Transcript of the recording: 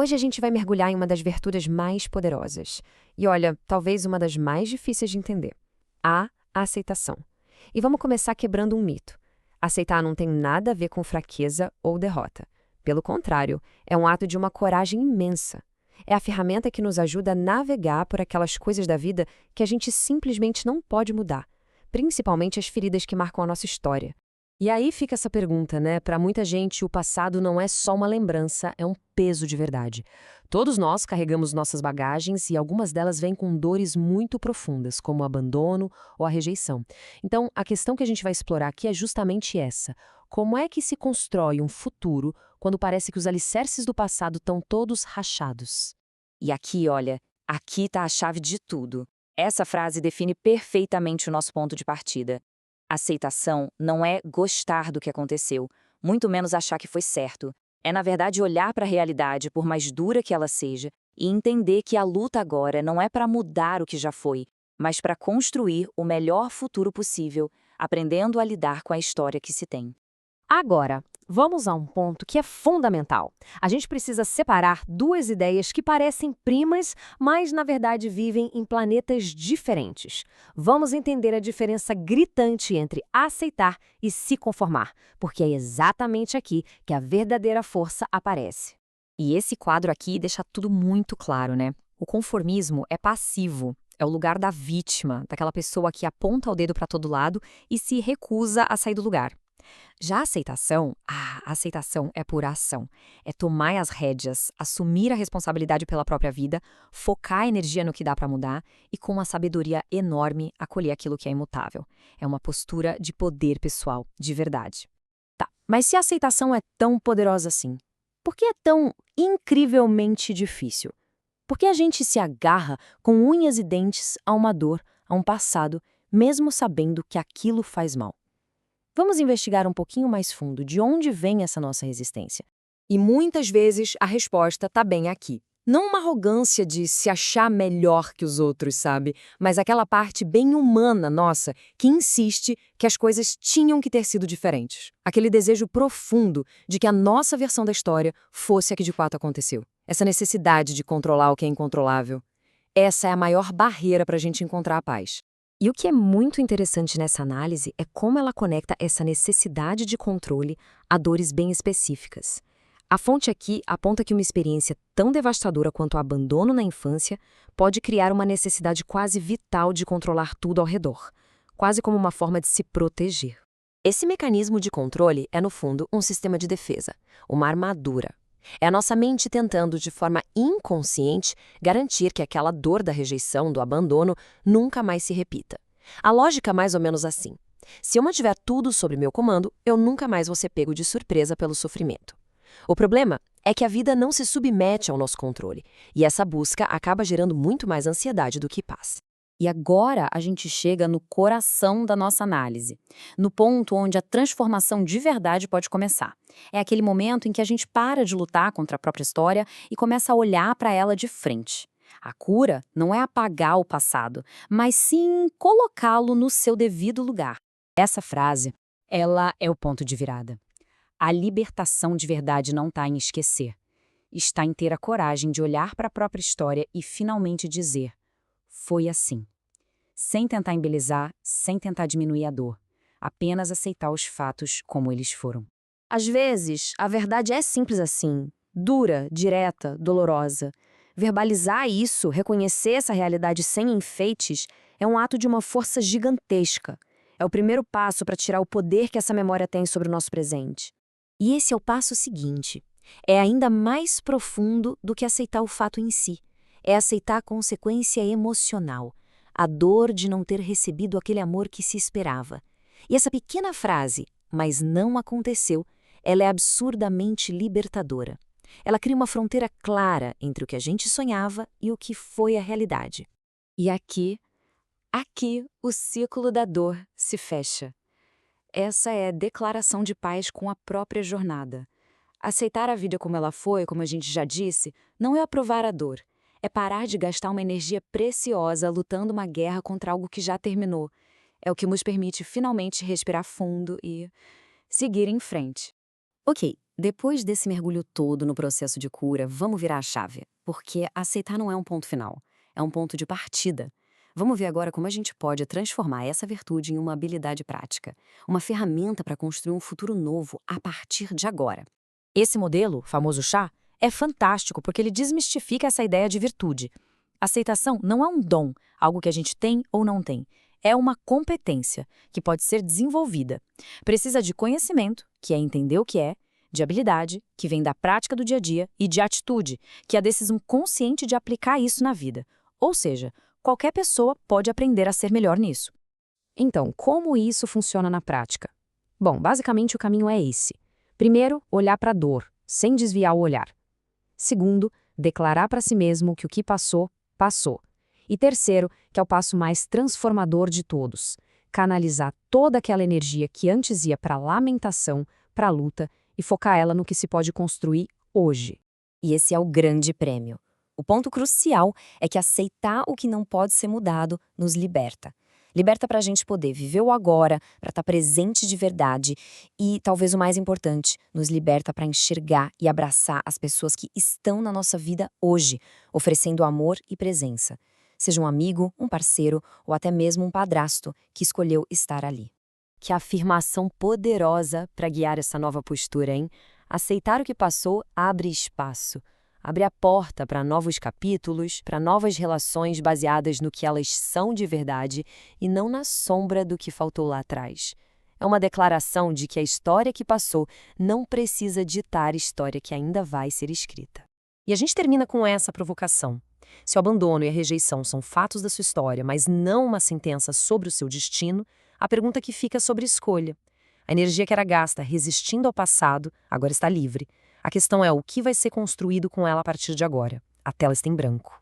Hoje a gente vai mergulhar em uma das virtudes mais poderosas. E olha, talvez uma das mais difíceis de entender. A aceitação. E vamos começar quebrando um mito. Aceitar não tem nada a ver com fraqueza ou derrota. Pelo contrário, é um ato de uma coragem imensa. É a ferramenta que nos ajuda a navegar por aquelas coisas da vida que a gente simplesmente não pode mudar, principalmente as feridas que marcam a nossa história. E aí fica essa pergunta, né? Para muita gente, o passado não é só uma lembrança, é um peso de verdade. Todos nós carregamos nossas bagagens e algumas delas vêm com dores muito profundas, como o abandono ou a rejeição. Então, a questão que a gente vai explorar aqui é justamente essa. Como é que se constrói um futuro quando parece que os alicerces do passado estão todos rachados? E aqui, olha, aqui está a chave de tudo. Essa frase define perfeitamente o nosso ponto de partida. Aceitação não é gostar do que aconteceu, muito menos achar que foi certo. É, na verdade, olhar para a realidade, por mais dura que ela seja, e entender que a luta agora não é para mudar o que já foi, mas para construir o melhor futuro possível, aprendendo a lidar com a história que se tem. Agora, vamos a um ponto que é fundamental. A gente precisa separar duas ideias que parecem primas, mas na verdade vivem em planetas diferentes. Vamos entender a diferença gritante entre aceitar e se conformar, porque é exatamente aqui que a verdadeira força aparece. E esse quadro aqui deixa tudo muito claro, né? O conformismo é passivo. É o lugar da vítima, daquela pessoa que aponta o dedo para todo lado e se recusa a sair do lugar. Já a aceitação é pura ação. É tomar as rédeas, assumir a responsabilidade pela própria vida, focar a energia no que dá para mudar e, com uma sabedoria enorme, acolher aquilo que é imutável. É uma postura de poder pessoal, de verdade. Tá, mas se a aceitação é tão poderosa assim, por que é tão incrivelmente difícil? Por que a gente se agarra com unhas e dentes a uma dor, a um passado, mesmo sabendo que aquilo faz mal? Vamos investigar um pouquinho mais fundo de onde vem essa nossa resistência. E muitas vezes a resposta está bem aqui. Não uma arrogância de se achar melhor que os outros, sabe? Mas aquela parte bem humana nossa que insiste que as coisas tinham que ter sido diferentes. Aquele desejo profundo de que a nossa versão da história fosse a que de fato aconteceu. Essa necessidade de controlar o que é incontrolável. Essa é a maior barreira para a gente encontrar a paz. E o que é muito interessante nessa análise é como ela conecta essa necessidade de controle a dores bem específicas. A fonte aqui aponta que uma experiência tão devastadora quanto o abandono na infância pode criar uma necessidade quase vital de controlar tudo ao redor, quase como uma forma de se proteger. Esse mecanismo de controle é, no fundo, um sistema de defesa, uma armadura. É a nossa mente tentando, de forma inconsciente, garantir que aquela dor da rejeição, do abandono, nunca mais se repita. A lógica é mais ou menos assim. Se eu mantiver tudo sob meu comando, eu nunca mais vou ser pego de surpresa pelo sofrimento. O problema é que a vida não se submete ao nosso controle, e essa busca acaba gerando muito mais ansiedade do que paz. E agora a gente chega no coração da nossa análise, no ponto onde a transformação de verdade pode começar. É aquele momento em que a gente para de lutar contra a própria história e começa a olhar para ela de frente. A cura não é apagar o passado, mas sim colocá-lo no seu devido lugar. Essa frase, ela é o ponto de virada. A libertação de verdade não está em esquecer. Está em ter a coragem de olhar para a própria história e finalmente dizer: foi assim. Sem tentar embelezar, sem tentar diminuir a dor. Apenas aceitar os fatos como eles foram. Às vezes, a verdade é simples assim, dura, direta, dolorosa. Verbalizar isso, reconhecer essa realidade sem enfeites, é um ato de uma força gigantesca. É o primeiro passo para tirar o poder que essa memória tem sobre o nosso presente. E esse é o passo seguinte. É ainda mais profundo do que aceitar o fato em si. É aceitar a consequência emocional, a dor de não ter recebido aquele amor que se esperava. E essa pequena frase, mas não aconteceu, ela é absurdamente libertadora. Ela cria uma fronteira clara entre o que a gente sonhava e o que foi a realidade. E aqui o ciclo da dor se fecha. Essa é a declaração de paz com a própria jornada. Aceitar a vida como ela foi, como a gente já disse, não é aprovar a dor. É parar de gastar uma energia preciosa lutando uma guerra contra algo que já terminou. É o que nos permite finalmente respirar fundo e seguir em frente. Ok, Depois desse mergulho todo no processo de cura, vamos virar a chave, porque aceitar não é um ponto final, é um ponto de partida. Vamos ver agora como a gente pode transformar essa virtude em uma habilidade prática, uma ferramenta para construir um futuro novo a partir de agora. Esse modelo, famoso chá, é fantástico porque ele desmistifica essa ideia de virtude. Aceitação não é um dom, algo que a gente tem ou não tem. É uma competência que pode ser desenvolvida. Precisa de conhecimento, que é entender o que é, de habilidade, que vem da prática do dia a dia, e de atitude, que é a decisão consciente de aplicar isso na vida. Ou seja, qualquer pessoa pode aprender a ser melhor nisso. Então, como isso funciona na prática? Bom, basicamente o caminho é esse. Primeiro, olhar para a dor, sem desviar o olhar. Segundo, declarar para si mesmo que o que passou, passou. E terceiro, que é o passo mais transformador de todos, canalizar toda aquela energia que antes ia para a lamentação, para a luta, e focar ela no que se pode construir hoje. E esse é o grande prêmio. O ponto crucial é que aceitar o que não pode ser mudado nos liberta. Liberta para a gente poder viver o agora, para estar presente de verdade e, talvez o mais importante, nos liberta para enxergar e abraçar as pessoas que estão na nossa vida hoje, oferecendo amor e presença. Seja um amigo, um parceiro ou até mesmo um padrasto que escolheu estar ali. Que afirmação poderosa para guiar essa nova postura, hein? Aceitar o que passou abre espaço. Abre a porta para novos capítulos, para novas relações baseadas no que elas são de verdade e não na sombra do que faltou lá atrás. É uma declaração de que a história que passou não precisa ditar a história que ainda vai ser escrita. E a gente termina com essa provocação. Se o abandono e a rejeição são fatos da sua história, mas não uma sentença sobre o seu destino, a pergunta que fica é sobre escolha. A energia que era gasta resistindo ao passado agora está livre. A questão é o que vai ser construído com ela a partir de agora. A tela está em branco.